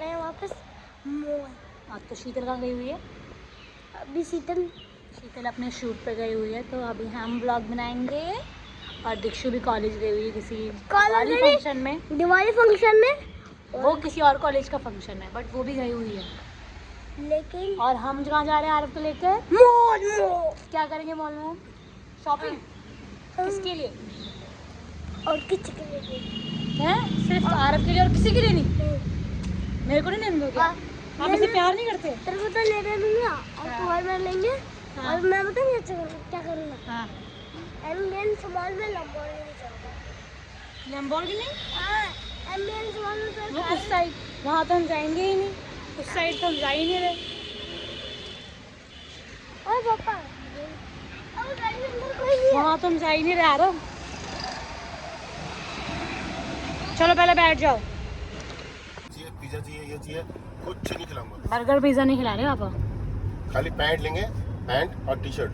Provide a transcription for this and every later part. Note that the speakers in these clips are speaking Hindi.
रहे हैं वापस मॉल। हाँ तो शीतल कहाँ गई हुई है? अभी शीतल अपने शूट पे गई हुई है, तो अभी हम ब्लॉग बनाएंगे। और दीक्षु भी कॉलेज गई हुई है किसी दिवाली फंक्शन में। वो किसी और कॉलेज का फंक्शन है, बट वो भी गई हुई है। लेकिन और हम जहाँ जा रहे हैं आरव को लेकर मॉल। क्या करेंगे मॉल में? शॉपिंग। किसके लिए? और किसी के लिए है? सिर्फ आरव के लिए और किसी के लिए नहीं? मेरे को नहीं लेने दोगे? आप इसे प्यार नहीं करते? तेरे को तो लेने दूंगा और तू हर बार लेंगे। और मैं बताऊँ क्या करूँगा? हाँ एम्बियंस मॉल में लंबोर्गिनी चलूँगा। लैम्बोर्गिनी? हाँ एम्बियंस मॉल में तो वो उस साइड, वहाँ तो हम जाएंगे ही नहीं। उस साइड तो हम जा ही नहीं रहे। ओए पापा अब गाड़ी में अंदर कोई नहीं है। वहाँ तो हम जा ही नहीं रहे आरव। चलो पहले बैठ जाओ। पिज्जा चाहिए, ये चाहिए, कुछ नहीं खिलाऊंगा। बर्गर पिज्जा नहीं खिला रहे आप? खाली पैंट लेंगे, पैंट और टी शर्ट।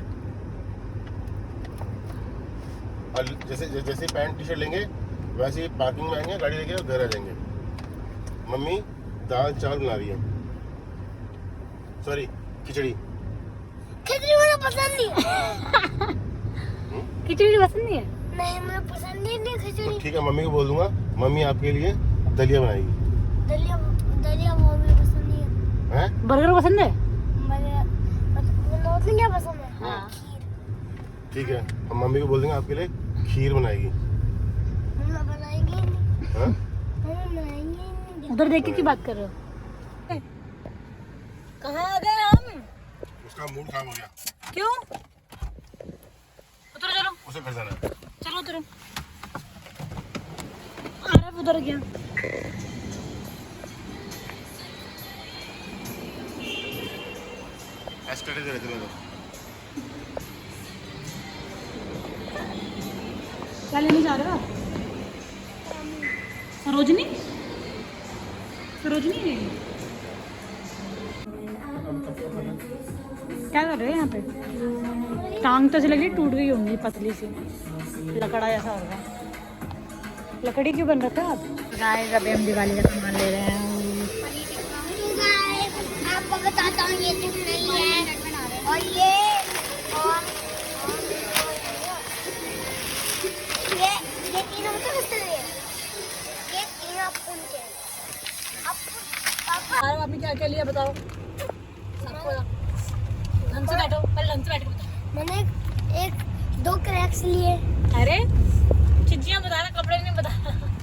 और जैसे पैंट टी शर्ट लेंगे वैसे ही पार्किंग में आएंगे, गाड़ी लेके और घर आ जाएंगे। मम्मी दाल चावल बना रही है, सॉरी खिचड़ी। खिचड़ी मुझे पसंद नहीं है। खिचड़ी पसंद नहीं है? नहीं मुझे पसंद ही नहीं खिचड़ी। तो ठीक है, मम्मी को बोल दूंगा, मम्मी आपके लिए दलिया बनाएगी। दलिया दलिया वो भी पसंद नहीं है। हैं? बर्गर पसंद है? मुझे क्या पसंद है? हाँ। खीर। ठीक है, हम मम्मी को बोल देंगे आपके लिए खीर बनाएगी। मम्मा बनाएंगे ही नहीं। हाँ? मम्मा बनाएंगे ही नहीं। उधर देख के की बात कर रहे हो? कहाँ आ गए हम? उसका मूड खराब हो गया। क्यों? उधर चलो। उसे घर जाना है। चलो उधर। आरव उधर गया। एस्केलेटर दे रहे थे मेरे को। क्या लेने जा रहे हो आप? सरोजनी? क्या कर रहे हो यहाँ पे? टांग तो ऐसी लग रही टूट गई होंगी, पतली सी लकड़ा जैसा होगा। लकड़ी क्यों बन रखा है आप? गाइस अभी हम दिवाली का सामान ले रहे हैं। आपको बताता हूँ ये कुछ नहीं है और ये तीनों तो किस तरह है? ये तीनों अपन के। अब पापा आरव आपने क्या क्या लिया बताओ सबको। ढंग से बैठो, पहले ढंग से बैठो बताओ। मैंने एक दो क्रैक्स लिए। अरे चीजियाँ बता रहा, कपड़े नहीं बता।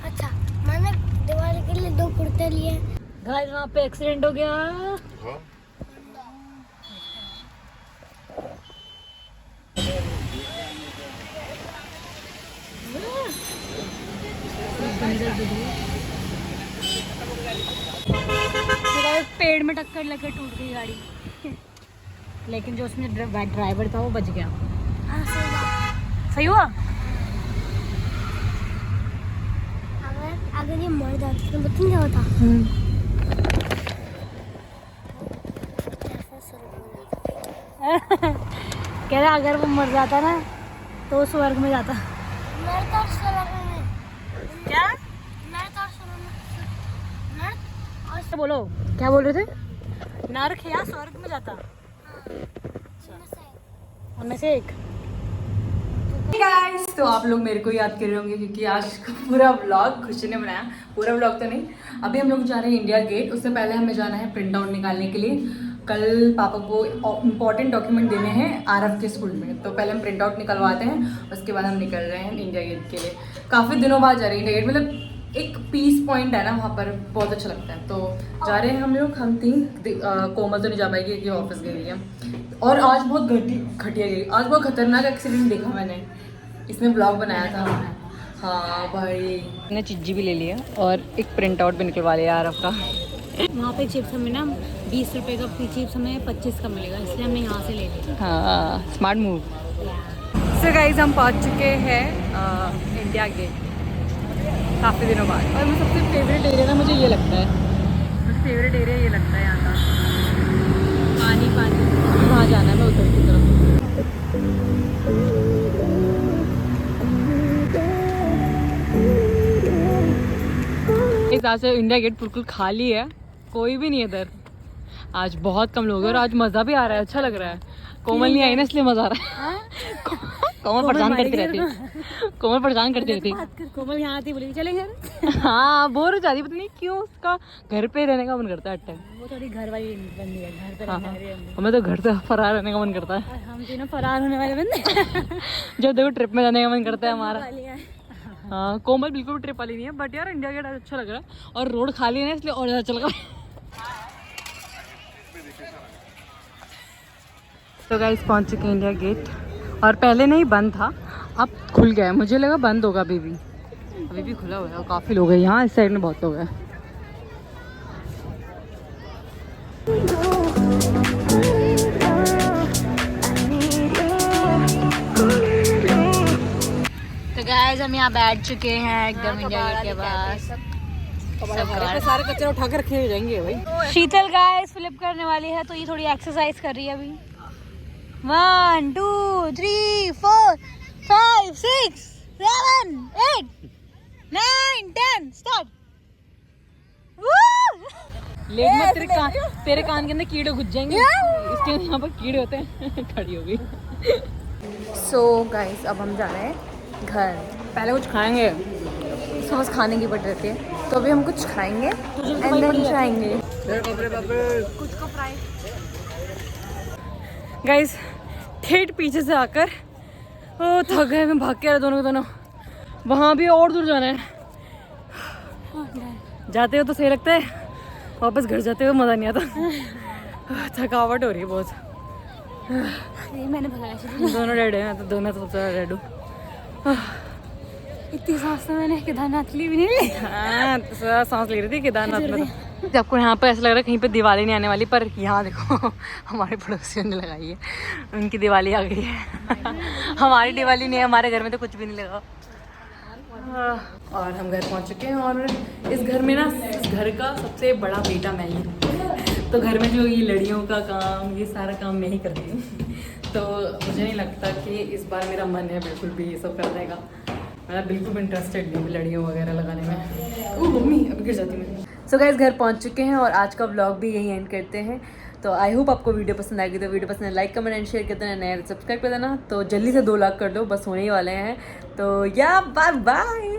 अच्छा मैंने दिवाली के लिए दो कुर्ते लिए। गाइस वहाँ पे एक्सीडेंट हो गया। हाँ? पेड़ में टक्कर लगे टूट गई गाड़ी। लेकिन जो उसमें ड्राइवर था वो बच गया। हाँ सही हुआ? अगर ये मर जाता तो बताऊँ क्या होता? कह रहा अगर वो मर जाता ना तो वो स्वर्ग में जाता। मरता स्वर्ग में। क्या? मरता स्वर्ग में। और बोलो क्या बोल रहे थे? नरक या स्वर्ग में जाता? उनमें से एक। गाइस तो आप लोग मेरे को याद कर रहे होंगे क्योंकि आज का पूरा व्लॉग खुशी ने बनाया। पूरा व्लॉग तो नहीं, अभी हम लोग जा रहे हैं इंडिया गेट। उससे पहले हमें जाना है प्रिंट आउट निकालने के लिए। कल पापा को इम्पोर्टेंट डॉक्यूमेंट देने हैं आरव के स्कूल में, तो पहले हम प्रिंट आउट निकलवाते हैं, उसके बाद हम निकल रहे हैं इंडिया गेट के लिए। काफ़ी दिनों बाद जा रहे हैं इंडिया गेट, मतलब एक पीस पॉइंट है ना वहाँ पर, बहुत अच्छा लगता है। तो जा रहे हैं हम लोग, हम तीन। कोमल तो नहीं जा पाएगी क्योंकि ऑफिस गई है। और आज बहुत घटिया गई, आज बहुत खतरनाक एक्सीडेंट देखा मैंने, इसमें ब्लॉग बनाया था। हाँ भाई, मैंने चिज्जी भी ले लिया और एक प्रिंट आउट भी निकलवा लिया आरव का। वहाँ पे चिप्स हमें ना 20 रुपए का चिप्स हमें 25 का मिलेगा, इसलिए हमने यहाँ से ले लिया। हाँ स्मार्ट मूव। सो गाइस हम पहुँच चुके हैं इंडिया गेट काफ़ी दिनों बाद। और मेरा सबसे फेवरेट एरिया ना मुझे ये लगता है, मुझे फेवरेट एरिया ये लगता है यहाँ का। पानी पानी, वहाँ जाना है मैं उधर की तरफ। इस तरह से इंडिया गेट बिल्कुल खाली है, कोई भी नहीं है इधर। आज बहुत कम लोग हैं और आज मज़ा भी आ रहा है, अच्छा लग रहा है। कोमल नहीं आई ना इसलिए मज़ा आ रहा है। कोमल परेशान करती रहती है, कोमल परेशान करती रहती है। कोमल यहाँ आती बोली चलेंगे। हाँ बोर हो जाती, पता नहीं क्यों उसका घर पे रहने का मन करता है। वो थोड़ी घर वाली बंदी है, घर पे हाँ रहने वाली बंदी। हमें तो घर से फरार रहने का मन करता है। और हम तीनों फरार होने वाले बंदे। जब देखो ट्रिप में जाने का मन करता है हमारा। वाली है। हाँ कोमल बिल्कुल ट्रिप वाली नहीं है, बट यार इंडिया गेट अच्छा लग रहा है और रोड खाली है ना इसलिए और ज़्यादा चल रहा है। तो गाइस पहुंच चुके हैं इंडिया गेट और पहले नहीं बंद था, अब खुल गया है। मुझे लगा बंद होगा, अभी भी खुला हुआ है और काफ़ी लोग हैं यहाँ। इस साइड में बहुत लोग हैं। तो गाइस हम यहाँ बैठ चुके हैं एकदम इंडिया गेट के पास। सारे कचरा उठा कर रखे जाएंगे भाई। शीतल गाइस फ्लिप करने वाली है तो ये थोड़ी एक्सरसाइज कर रही है अभी। 1 2 3 4 5 6 7 8 9 10 स्टार्ट। लेट मत, तेरे कान के अंदर कीड़े घुस जाएंगे। इसके यहाँ पर कीड़े होते हैं। खड़ी हो गई। सो गाइस अब हम जा रहे हैं घर। पहले कुछ खाएंगे, इसको बस खाने की पड़ रहती है, तो अभी हम कुछ खाएंगे एंड देन जाएंगे। कुछ को फ्राई। गाइस ठेठ पीछे से आकर ओ थक गए, मैं भाग के आ रहे दोनों के दोनों। वहाँ भी और दूर जाना है। जाते हो तो सही लगता है, वापस घर जाते हुए मज़ा नहीं आता। थकावट हो रही है बहुत। ये मैंने भगाया। दोनों रेड है, तो दोनों तो सबसे रेड हूँ। इतनी सांस तो मैंने केदारनाथ ली भी नहीं ली। हाँ तो सांस ले रही थी केदारनाथ में। तो आपको यहाँ पर ऐसा लग रहा है कहीं पे दिवाली नहीं आने वाली, पर यहाँ देखो हमारे पड़ोसियों ने लगाई है, उनकी दिवाली आ गई है। हमारी दिवाली नहीं है, हमारे घर में तो कुछ भी नहीं लगा। और हम घर पहुँच चुके हैं और इस घर में ना, इस घर का सबसे बड़ा बेटा मैं ही हूँ। तो घर में जो ये लड़ियों का काम, ये सारा काम मैं ही करती हूँ। तो मुझे नहीं लगता कि इस बार मेरा मन है बिल्कुल भी ये सब करने का। मैं बिल्कुल भी इंटरेस्टेड नहीं लड़ियों वगैरह लगाने में। ओह मम्मी अब गिर जाती मैं। सो गाइस घर पहुंच चुके हैं और आज का व्लॉग भी यही एंड करते हैं। तो आई होप आपको वीडियो पसंद आएगी। तो वीडियो पसंद है लाइक कमेंट एंड शेयर कर देना, नया सब्सक्राइब कर देना। तो जल्दी से 2 लाख कर दो, बस होने ही वाले हैं। तो या बाय बाय।